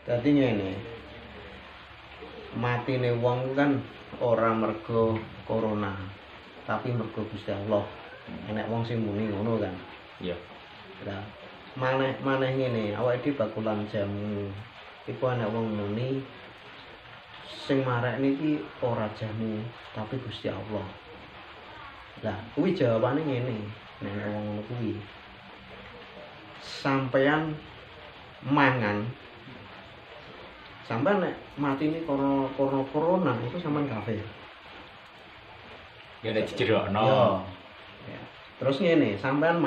Dadi ngene. Matine wong kan ora mergo corona, tapi mergo Gusti Allah. Enek wong sing muni ngono kan. Iya. Lah, maneh ngene, awake dhewe bakulan jamu. Iku ana wong muni sing marekne iki ora jamu, tapi Gusti Allah. Lah, kuwi jawabane ngene, nek wong ngono kuwi. Sampeyan mangan sampeyan nek matine corona itu sampean kafir. Ya nek dijerokno. Ya. Terus ngene, sampean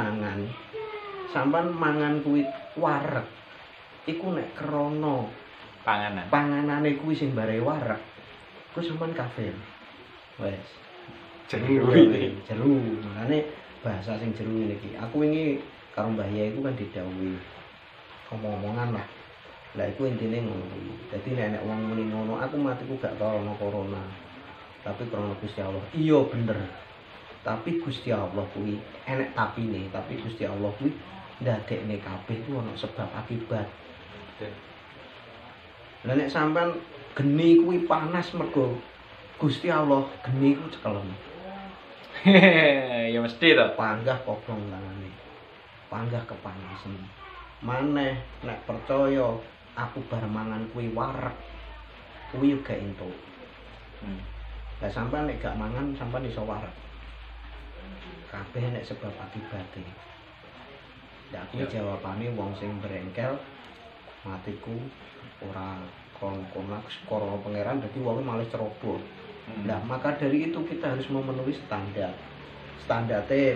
mangan kuwi wareg. Iku nek krana Panganan. panganane kuwi sing bare wareg, ku sampean kafir. Wes. Jeru iki. Jeru. Makane bahasa sing jeru ngene iki. Aku wingi karo Mbah Yai iku kan didhawuhi omong-omongan lah. Lah iku intine ngono kuwi. Dadi nek wong muni ngono, aku matiku gak krana corona. Tapi krana Gusti Allah. Iya bener. Tapi Gusti Allah kuwi enek tapine, tapi Gusti Allah kuwi ndadekne kabeh ku ana sebab akibat. Lah nek sampean geni kuwi panas mergo Gusti Allah, geni ku cekelem. Ya mesti to. Panggah kobong tangane. Panggah kepanasan. Maneh nek percaya aku bar mangan kuwi wareg, kuwi yo gak entuk. Lah sampean nek gak mangan sampean iso wareg. Kabeh nek sebab akibate. Lah kuwi jawabane wong sing berengkel matiku ora krana corona pangeran dadi wong malah ceroboh. Nah, maka dari itu kita harus memenuhi standar. Standarte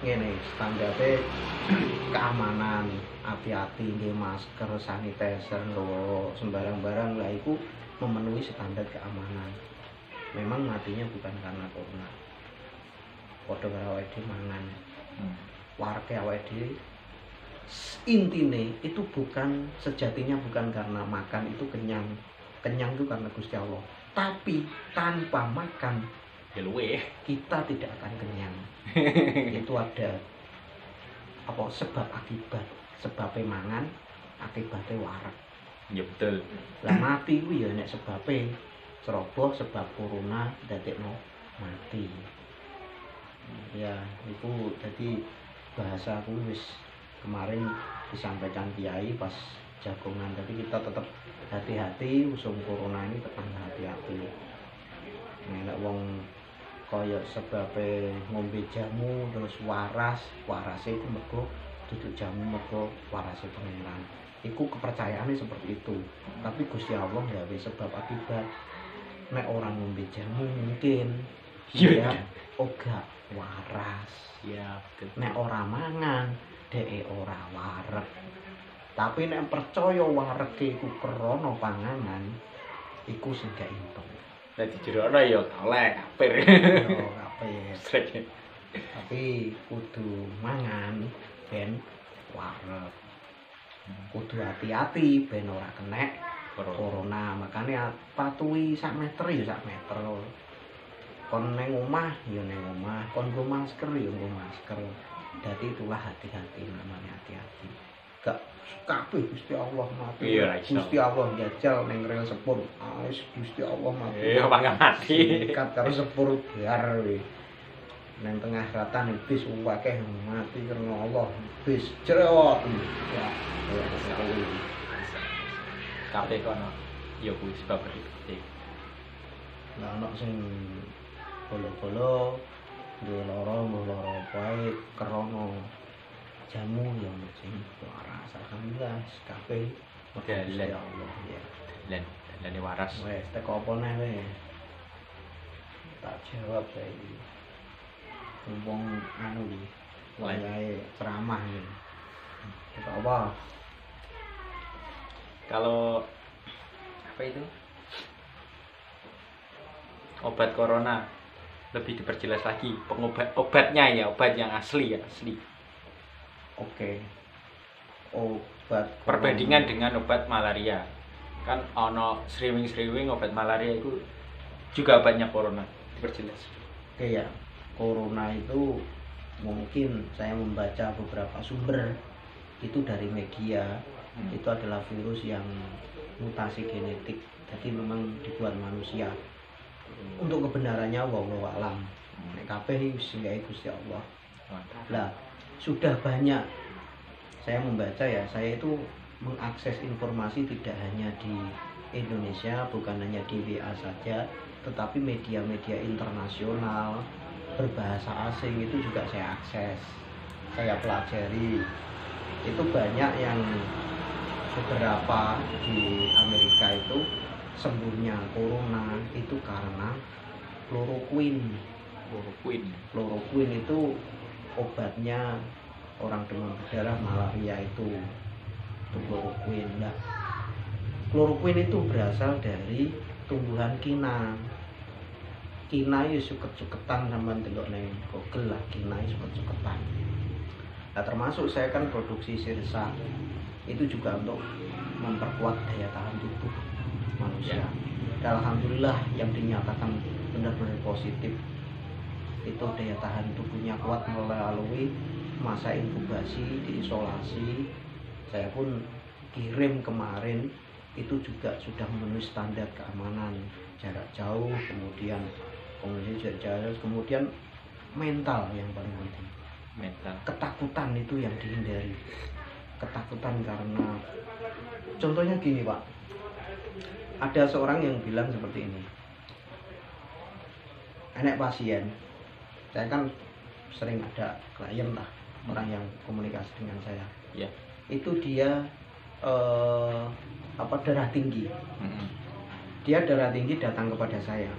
ngene, standarte keamanan, hati-hati nggih masker, sanitizer, nggawa sembarang barang lah iku memenuhi standar keamanan. Memang matinya bukan karena corona. Padha karo awake dhewe mangan. Warke awake dhewe intine itu bukan sejatinya bukan karena makan itu kenyang. Kenyang itu karena Gusti Allah. Tapi tanpa makan Ya luwe. kita tidak akan kenyang. Itu ada apa sebab akibat. Sebabnya mangan, akibatnya wareg. Ya betul. Lah mati kuwi ya nek sebabe ceroboh sebab corona dadekno mati. Ya, itu jadi bahasa aku wis kemarin disampaikan Kiai pas jagongan, tapi kita tetap hati-hati usum corona ini tetap hati-hati. Nek wong kaya sebabe ngombe jamu terus warase iku mergo duduk jamu mergo warase pangeran. Iku kepercayaannya seperti itu. Tapi Gusti Allah gawe sebab akibat. Nek orang ngombe jamu mungkin dia oga waras. Ya betul. Nek ora mangan dhek ora wareg. Tapi nek percaya warege iku krana panganan, iku sing gak entuk. Nek dijerokno ya oleh kafir. Yo kabeh. Tapi kudu mangan ben wareg. Kudu hati-hati ben ora kena corona. Makanya patuhi sak meter ya sak meter. Kon neng omah ya neng omah, kon nggo masker ya nggo masker. Dadi itulah hati-hati, namanya hati-hati. Gak kabeh Gusti Allah mati. Iya, Gusti Allah njajal ning rel sepur. Wis Gusti Allah mati. Iya, mangga mati. Sikat karo sepur biar we. Nang tengah ratan bis akeh mati karena Allah. Bis cerewet. Ya. Kabeh kono. Ya kuwi sebab iki. Lah ana sing bolo-bolo duwe lara lara wae krana jamu yang sing waras. Alhamdulillah kabeh Dalan. Allah ya. Dalane waras. Wes teko apa neh we. Tak jawab saiki. Wong anu iki. Wayahe ceramah iki. Teko apa? Kalau apa itu? Obat corona lebih diperjelas lagi obatnya ya, obat yang asli ya, asli. Oke. Obat Perbandingan dengan obat malaria. Kan ono sriwing-sriwing obat malaria itu juga obatnya corona. Diperjelas. Oke ya. Corona itu mungkin saya membaca beberapa sumber itu dari media Itu adalah virus yang mutasi genetik, jadi memang dibuat manusia. Untuk kebenarannya wallahu alam. Nek kabeh sing gawe Gusti Allah. Lah, sudah banyak saya membaca ya, saya itu mengakses informasi tidak hanya di Indonesia, bukan hanya di WA saja, tetapi media-media internasional berbahasa asing itu juga saya akses, saya pelajari. Itu banyak yang beberapa di Amerika itu sembuhnya corona itu karena chloroquine. Chloroquine itu obatnya orang demam berdarah, malaria itu chloroquine. Nah, chloroquine itu berasal dari tumbuhan kina. Kina itu suket-suketan, sama delok neng Google lah, kina itu suket-suketan. Nah, termasuk saya kan produksi sirsa itu juga untuk memperkuat daya tahan tubuh manusia. Dan alhamdulillah yang dinyatakan benar-benar positif itu daya tahan tubuhnya kuat melalui masa inkubasi, diisolasi. Saya pun kirim kemarin itu juga sudah memenuhi standar keamanan, jarak jauh, kemudian kondisi jarak jauh, kemudian mental yang paling penting. Mental. Ketakutan itu yang dihindari. Ketakutan karena contohnya gini Pak, ada seorang yang bilang seperti ini, enek pasien, saya kan sering ada klien lah, orang yang komunikasi dengan saya, itu dia darah tinggi. Dia darah tinggi datang kepada saya.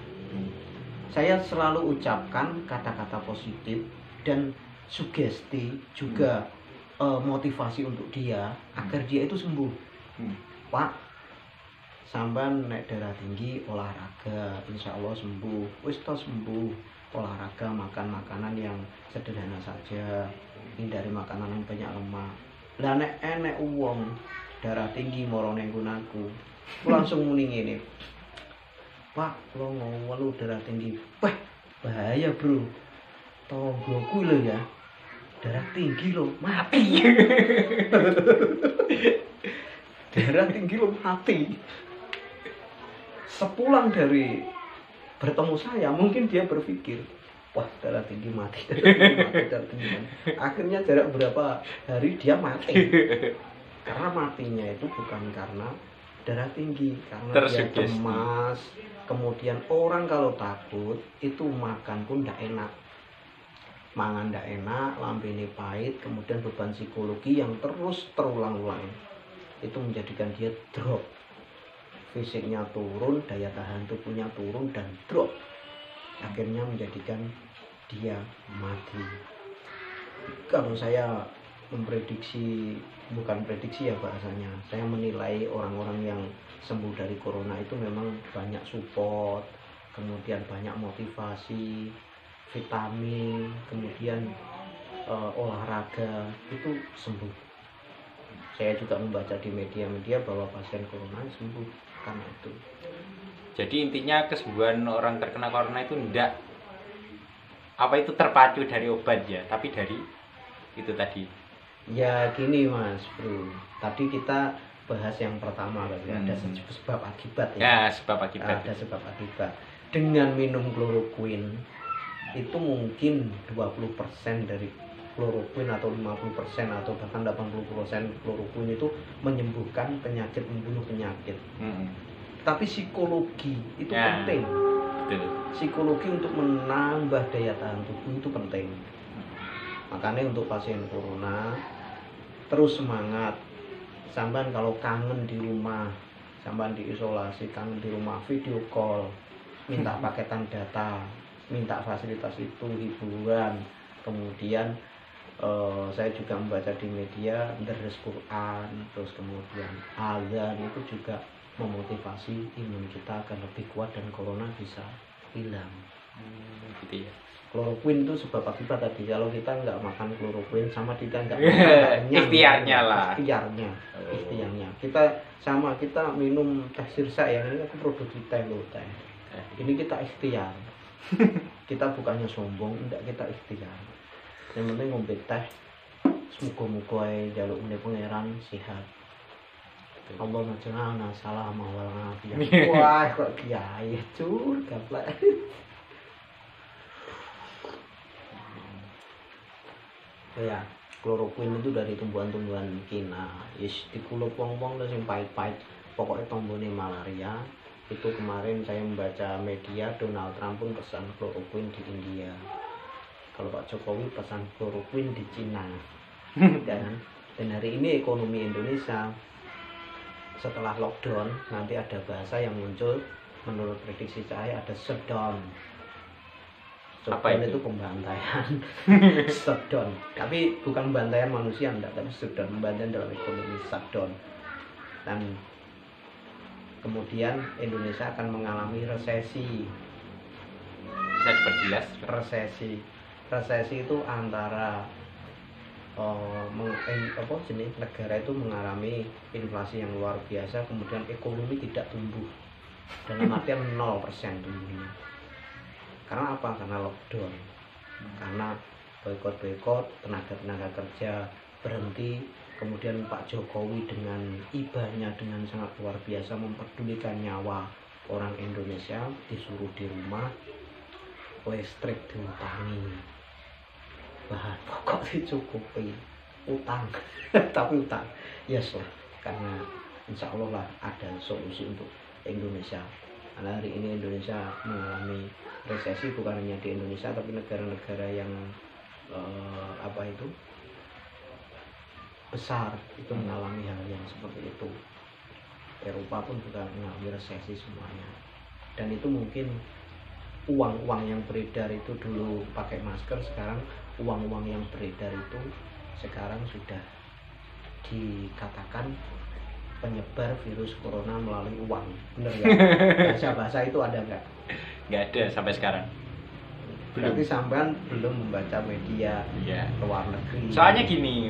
Saya selalu ucapkan kata-kata positif dan sugesti juga, motivasi untuk dia agar dia itu sembuh. Pak, sampean naik darah tinggi, olahraga, insya Allah sembuh. Wis to sembuh, olahraga, makan makanan yang sederhana saja, hindari makanan yang banyak lemak. Lah nek enek wong darah tinggi moro ning aku langsung muni ngene, Pak, kula ngelu darah tinggi. Wah, bahaya bro, tonggoku lho ya darah tinggi lho, mati. Darah tinggi lho, mati. Sepulang dari bertemu saya, mungkin dia berpikir, wah darah tinggi mati, darah tinggi mati. Akhirnya jarak berapa hari dia mati. Karena matinya itu bukan karena darah tinggi, karena dia cemas. Kemudian orang kalau takut itu makan pun tidak enak, mangan tidak enak, lambene pahit, kemudian beban psikologi yang terus terulang-ulang itu menjadikan dia drop, fisiknya turun, daya tahan tubuhnya turun dan drop, akhirnya menjadikan dia mati. Kalau saya memprediksi, bukan prediksi ya bahasanya, saya menilai orang-orang yang sembuh dari corona itu memang banyak support, kemudian banyak motivasi, vitamin, kemudian olahraga, itu sembuh. Saya juga membaca di media-media bahwa pasien corona sembuh karena itu. Jadi intinya kesembuhan orang terkena corona itu enggak terpacu dari obat ya, tapi dari itu tadi. Ya gini Mas Bro, tadi kita bahas yang pertama kan, ada sebab akibat ya. Sebab akibat. Ada sebab akibat. Dengan minum chloroquine itu mungkin 20% dari chloroquine atau 50% atau bahkan 80% chloroquine itu menyembuhkan penyakit, membunuh penyakit. Tapi psikologi itu penting. Betul. Psikologi untuk menambah daya tahan tubuh itu penting. Makanya untuk pasien corona terus semangat. Sampai kalau kangen di rumah, sampai diisolasi, kangen di rumah, video call, minta paketan data, minta fasilitas itu, hiburan. Kemudian saya juga membaca di media deres Quran, terus kemudian azan, itu juga memotivasi imun kita agar lebih kuat dan corona bisa hilang. Gitu ya. Chloroquine itu sebab akibat tadi. Kalau kita nggak makan chloroquine sama kita nggak ikhtiarnya lah. Ikhtiarnya. Kita minum teh sirsa ya, ini aku produksi teh loh teh. Ini kita ikhtiar. Kita bukannya sombong, enggak, kita ikhtiar. Yang penting ngombe teh. Semoga-moga jaluk meneh pangeran sehat. Allah najana salam wal afiyah. Wah, kok kiai cur gaplek. Ya, kloroquine itu dari tumbuhan-tumbuhan Cina. Yes, dikulup wong-wong terus sing pahit-pahit. Pokoknya tombone malaria. Itu kemarin saya membaca media Donald Trump pun pesan kloroquine di India. Kalau Pak Jokowi pesan kloroquine di Cina. Dan hari ini ekonomi Indonesia setelah lockdown nanti ada bahasa yang muncul menurut prediksi saya ada shutdown. Shutdown itu pembantaian. Shutdown. Tapi bukan pembantaian manusia enggak, tapi shutdown, pembantaian dalam ekonomi shutdown. Dan kemudian Indonesia akan mengalami resesi. Bisa diperjelas? Resesi itu antara negara itu mengalami inflasi yang luar biasa, kemudian ekonomi tidak tumbuh dalam artian 0% tumbuhnya. Karena apa? Karena lockdown, karena boykot tenaga kerja berhenti. Kemudian Pak Jokowi dengan ibanya dengan sangat luar biasa memperdulikan nyawa orang Indonesia, disuruh di rumah, listrik diutangi, bahan pokok dicukupi, utang tapi utang yes lah, karena insya Allah lah ada solusi untuk Indonesia. Karena hari ini Indonesia mengalami resesi, bukan hanya di Indonesia tapi negara-negara yang besar itu mengalami hal yang seperti itu. Eropa pun juga mengalami resesi semuanya. Dan itu mungkin uang-uang yang beredar itu dulu pakai masker, sekarang uang-uang yang beredar itu sekarang sudah dikatakan penyebar virus corona melalui uang. Bener nggak? Bahasa itu ada nggak? Nggak ada sampai sekarang. Berarti sampean belum membaca media luar negeri. Soalnya gini,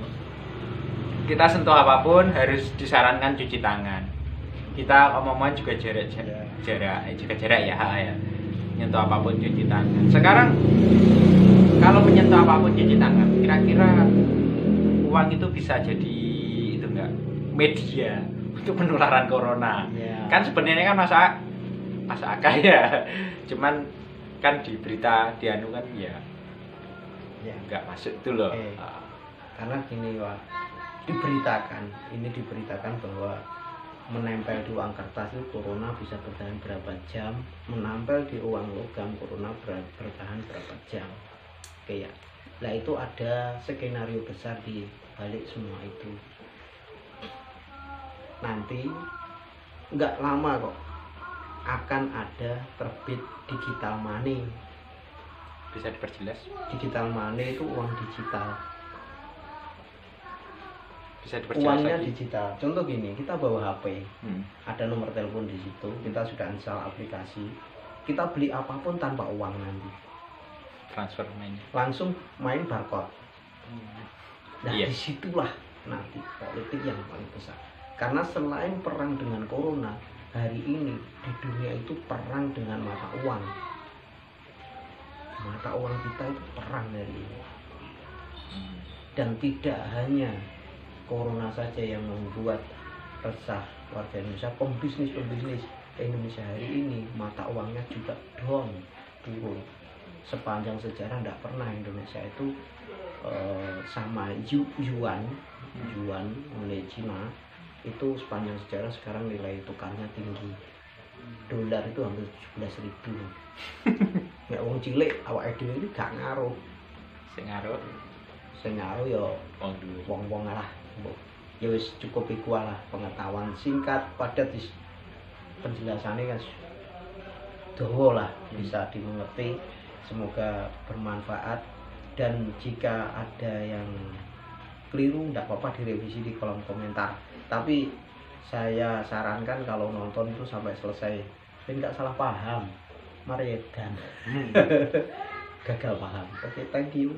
kita sentuh apapun harus disarankan cuci tangan. Kita omongan juga jaga jarak ya. Nyentuh apapun cuci tangan. Sekarang kalau menyentuh apapun cuci tangan, kira-kira uang itu bisa jadi itu enggak media untuk penularan corona? Kan sebenarnya kan masa akal ya. Cuman kan di berita dianu kan ya enggak masuk itu loh. Karena gini Pak, diberitakan bahwa menempel di uang kertas itu corona bisa bertahan berapa jam, menempel di uang logam corona bertahan berapa jam. Oke ya. Nah itu ada skenario besar di balik semua itu. Nanti nggak lama kok akan ada terbit digital money. Bisa diperjelas? Digital money itu uang digital. Bisa diperjelas uangnya lagi? Digital. Contoh gini, kita bawa HP, ada nomor telepon di situ, kita sudah install aplikasi, kita beli apapun tanpa uang nanti. Transfer mainnya. Langsung main barcode. Nah disitulah nanti politik yang paling besar. Karena selain perang dengan corona, hari ini di dunia itu perang dengan mata uang. Mata uang kita itu perang hari ini. Dan tidak hanya corona saja yang membuat resah warga Indonesia, pembisnis Indonesia hari ini mata uangnya juga turun. Sepanjang sejarah tidak pernah Indonesia itu sama yuan nilai Cina itu sepanjang sejarah, sekarang nilai tukarnya tinggi. Dolar itu hampir 17.000. Ya wong cilik awake dhewe iki gak ngaruh. Sing ngaruh ya wong-wong lah. Ya wis cukup iku lah, pengetahuan singkat padat penjelasannya kan dawa lah, bisa dimengerti. Semoga bermanfaat, dan jika ada yang keliru tidak apa-apa direvisi di kolom komentar. Tapi saya sarankan kalau nonton itu sampai selesai, dan nggak salah paham, mari dan gagal paham. Oke, thank you.